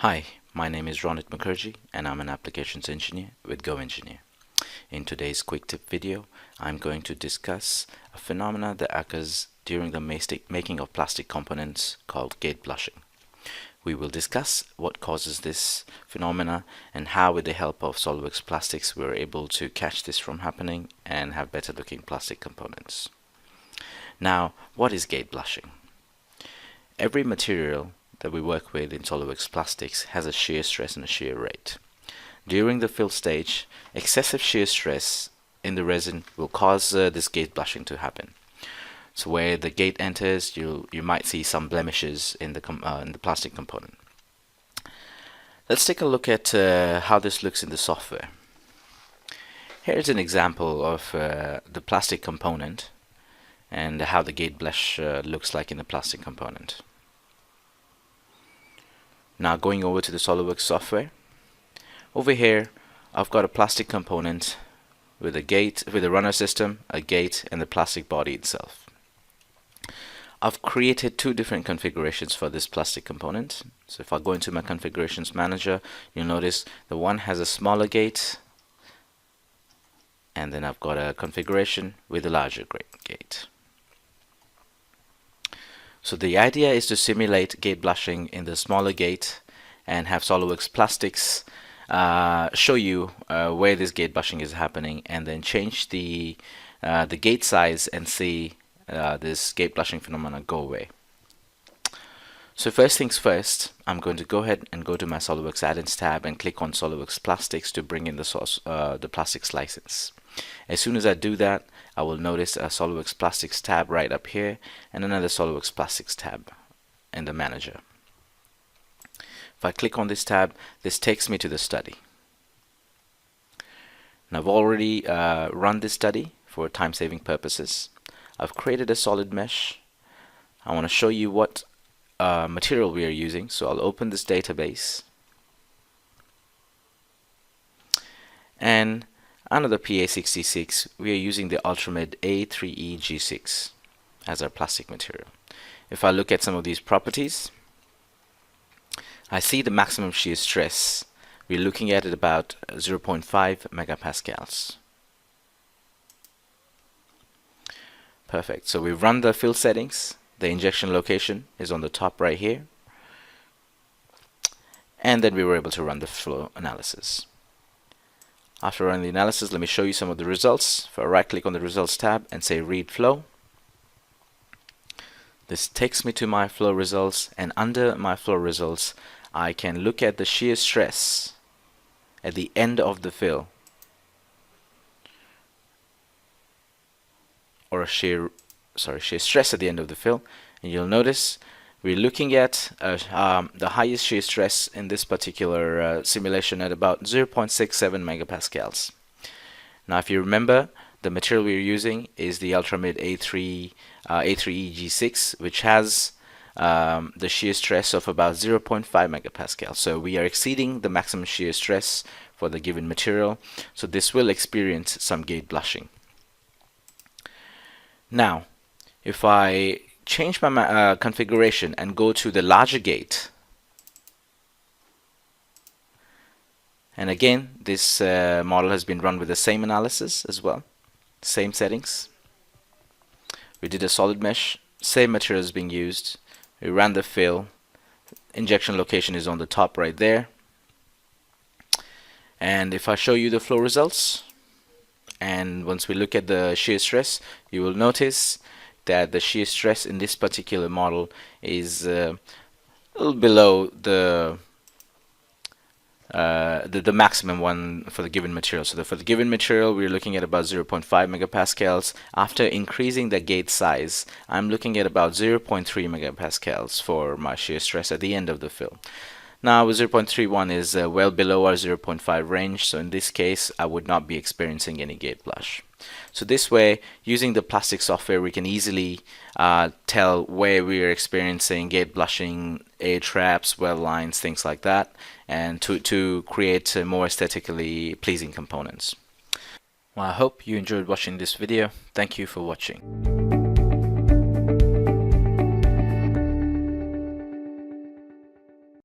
Hi, my name is Ronit Mukherjee and I'm an applications engineer with GoEngineer. In today's quick tip video, I'm going to discuss a phenomena that occurs during the making of plastic components called gate blushing. We will discuss what causes this phenomena and how with the help of SOLIDWORKS Plastics we're able to catch this from happening and have better looking plastic components. Now, what is gate blushing? Every material that we work with in SOLIDWORKS Plastics has a shear stress and a shear rate. During the fill stage, excessive shear stress in the resin will cause this gate blushing to happen. So where the gate enters, you might see some blemishes in the plastic component. Let's take a look at how this looks in the software. Here's an example of the plastic component and how the gate blush looks like in the plastic component. Now going over to the SOLIDWORKS software. Over here I've got a plastic component with a runner system, a gate, and the plastic body itself. I've created two different configurations for this plastic component. So if I go into my configurations manager, you'll notice the one has a smaller gate, and then I've got a configuration with a larger gate. So the idea is to simulate gate blushing in the smaller gate and have SOLIDWORKS Plastics show you where this gate blushing is happening, and then change the gate size and see this gate blushing phenomena go away. So first things first, I'm going to go ahead and go to my SOLIDWORKS add-ins tab and click on SOLIDWORKS Plastics to bring in the plastics license. As soon as I do that, I will notice a SOLIDWORKS Plastics tab right up here and another SOLIDWORKS Plastics tab in the manager. If I click on this tab, this takes me to the study. Now I've already run this study for time-saving purposes. I've created a solid mesh. I want to show you what material we are using, so I'll open this database, and under the PA66 we are using the Ultramid A3E G6 as our plastic material. If I look at some of these properties, I see the maximum shear stress. We're looking at it about 0.5 megapascals. Perfect. So we've run the fill settings. The injection location is on the top right here, and then we were able to run the flow analysis. After running the analysis, let me show you some of the results. If I right click on the results tab and say read flow, this takes me to my flow results, and under my flow results I can look at the shear stress at the end of the fill, or shear stress at the end of the fill, and you'll notice we're looking at the highest shear stress in this particular simulation at about 0.67 megapascals. Now if you remember, the material we're using is the Ultramid A3E G6, which has the shear stress of about 0.5 megapascals. So we are exceeding the maximum shear stress for the given material, so this will experience some gate blushing. Now if I change my configuration and go to the larger gate, and again this model has been run with the same analysis as well, same settings. We did a solid mesh, same material is being used. We ran the fill, injection location is on the top right there, and if I show you the flow results, and once we look at the shear stress, you will notice that the shear stress in this particular model is a little below the maximum one for the given material. So for the given material we're looking at about 0.5 megapascals. After increasing the gate size, I'm looking at about 0.3 megapascals for my shear stress at the end of the fill. Now 0.31 is well below our 0.5 range, so in this case I would not be experiencing any gate blush. So this way, using the plastic software, we can easily tell where we are experiencing gate blushing, air traps, weld lines, things like that, and to create more aesthetically pleasing components. Well, I hope you enjoyed watching this video. Thank you for watching.